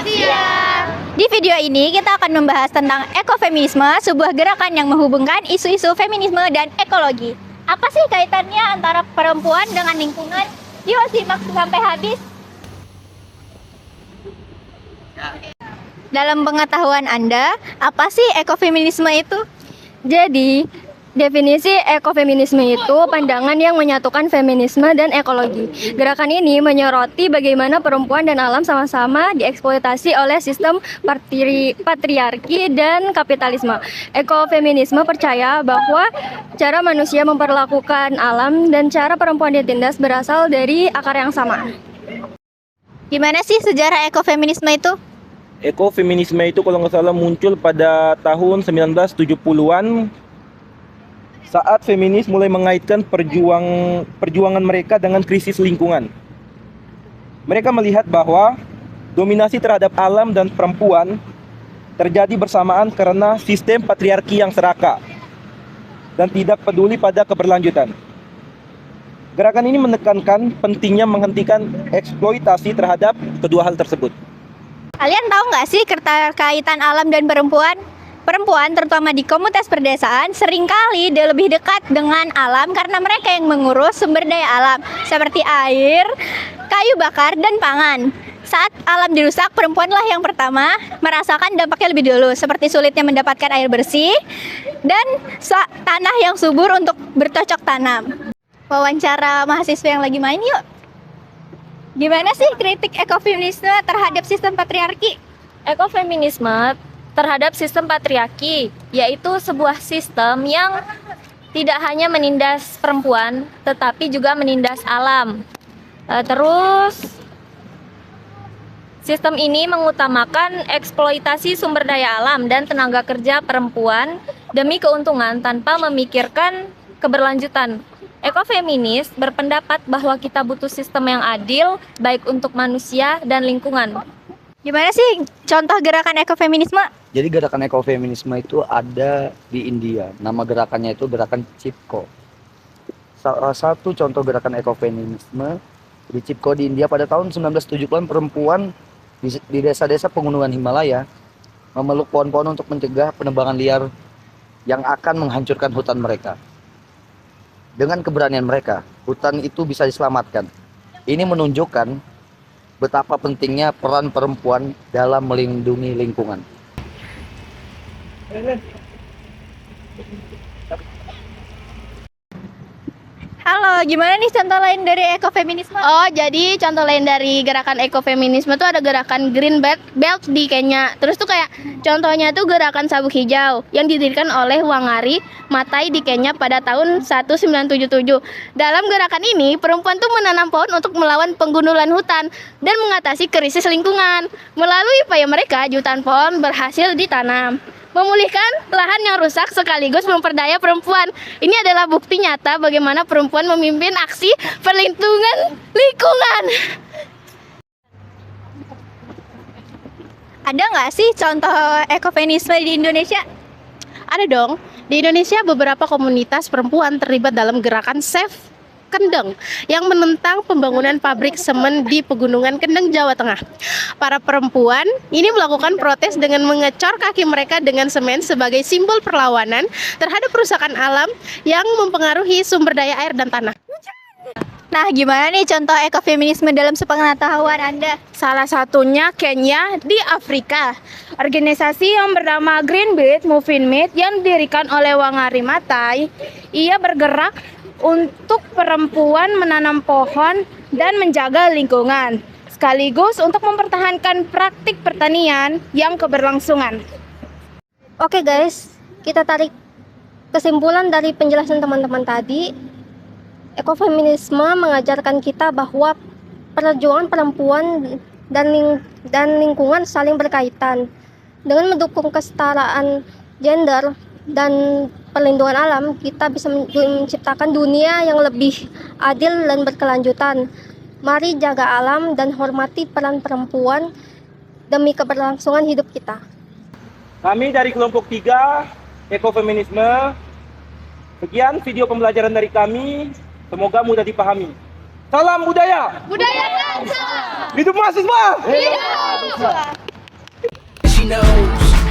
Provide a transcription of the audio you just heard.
siang. Di video ini kita akan membahas tentang ekofeminisme, sebuah gerakan yang menghubungkan isu-isu feminisme dan ekologi. Apa sih kaitannya antara perempuan dengan lingkungan? Yuk simak sampai habis. Dalam pengetahuan Anda, apa sih ekofeminisme itu? Jadi, definisi ekofeminisme itu pandangan yang menyatukan feminisme dan ekologi. Gerakan ini menyoroti bagaimana perempuan dan alam sama-sama dieksploitasi oleh sistem patriarki dan kapitalisme. Ekofeminisme percaya bahwa cara manusia memperlakukan alam dan cara perempuan ditindas berasal dari akar yang sama. Gimana sih sejarah ekofeminisme itu? Ekofeminisme itu kalau nggak salah muncul pada tahun 1970-an saat feminis mulai mengaitkan perjuangan mereka dengan krisis lingkungan. Mereka melihat bahwa dominasi terhadap alam dan perempuan terjadi bersamaan karena sistem patriarki yang serakah dan tidak peduli pada keberlanjutan. Gerakan ini menekankan pentingnya menghentikan eksploitasi terhadap kedua hal tersebut. Kalian tahu nggak sih keterkaitan alam dan perempuan? Perempuan, terutama di komunitas perdesaan, seringkali lebih dekat dengan alam karena mereka yang mengurus sumber daya alam seperti air, kayu bakar, dan pangan. Saat alam dirusak, perempuanlah yang pertama merasakan dampaknya lebih dulu, seperti sulitnya mendapatkan air bersih dan tanah yang subur untuk bercocok tanam. Wawancara mahasiswa yang lagi main yuk. Gimana sih kritik ekofeminisme terhadap sistem patriarki? Ekofeminisme terhadap sistem patriarki, yaitu sebuah sistem yang tidak hanya menindas perempuan, tetapi juga menindas alam. Terus, sistem ini mengutamakan eksploitasi sumber daya alam dan tenaga kerja perempuan demi keuntungan tanpa memikirkan keberlanjutan. Ekofeminis berpendapat bahwa kita butuh sistem yang adil, baik untuk manusia dan lingkungan. Gimana sih contoh gerakan ekofeminisme? Jadi gerakan ekofeminisme itu ada di India. Nama gerakannya itu gerakan Chipko. Salah satu contoh gerakan ekofeminisme di Chipko di India pada tahun 1970-an, perempuan di desa-desa pegunungan Himalaya memeluk pohon-pohon untuk mencegah penebangan liar yang akan menghancurkan hutan mereka. Dengan keberanian mereka, hutan itu bisa diselamatkan. Ini menunjukkan betapa pentingnya peran perempuan dalam melindungi lingkungan. Halo, gimana nih contoh lain dari ekofeminisme? Oh, jadi contoh lain dari gerakan ekofeminisme tuh ada gerakan Green Belt di Kenya. Terus tuh kayak contohnya tuh gerakan Sabuk Hijau yang didirikan oleh Wangari Maathai di Kenya pada tahun 1977. Dalam gerakan ini, perempuan tuh menanam pohon untuk melawan penggundulan hutan dan mengatasi krisis lingkungan. Melalui upaya mereka, jutaan pohon berhasil ditanam, memulihkan lahan yang rusak sekaligus memperdaya perempuan. Ini adalah bukti nyata bagaimana perempuan memimpin aksi perlindungan lingkungan. Ada nggak sih contoh ekofeminisme di Indonesia? Ada dong. Di Indonesia beberapa komunitas perempuan terlibat dalam gerakan Save Kendeng yang menentang pembangunan pabrik semen di Pegunungan Kendeng, Jawa Tengah. Para perempuan ini melakukan protes dengan mengecor kaki mereka dengan semen sebagai simbol perlawanan terhadap kerusakan alam yang mempengaruhi sumber daya air dan tanah. Nah, gimana nih contoh ekofeminisme dalam sepengetahuan Anda? Salah satunya Kenya di Afrika. Organisasi yang bernama Green Belt Movement yang didirikan oleh Wangari Maathai, ia bergerak untuk perempuan menanam pohon dan menjaga lingkungan, sekaligus untuk mempertahankan praktik pertanian yang keberlangsungan. Oke guys, kita tarik kesimpulan dari penjelasan teman-teman tadi. Ekofeminisme mengajarkan kita bahwa perjuangan perempuan dan lingkungan saling berkaitan. Dengan mendukung kesetaraan gender dan perlindungan alam, kita bisa menciptakan dunia yang lebih adil dan berkelanjutan. Mari jaga alam dan hormati peran perempuan demi keberlangsungan hidup kita. Kami dari kelompok 3 Ekofeminisme. Sekian video pembelajaran dari kami. Semoga mudah dipahami. Salam budaya. Budaya bangsa. Hidup mahasiswa. Hidup mahasiswa. knows.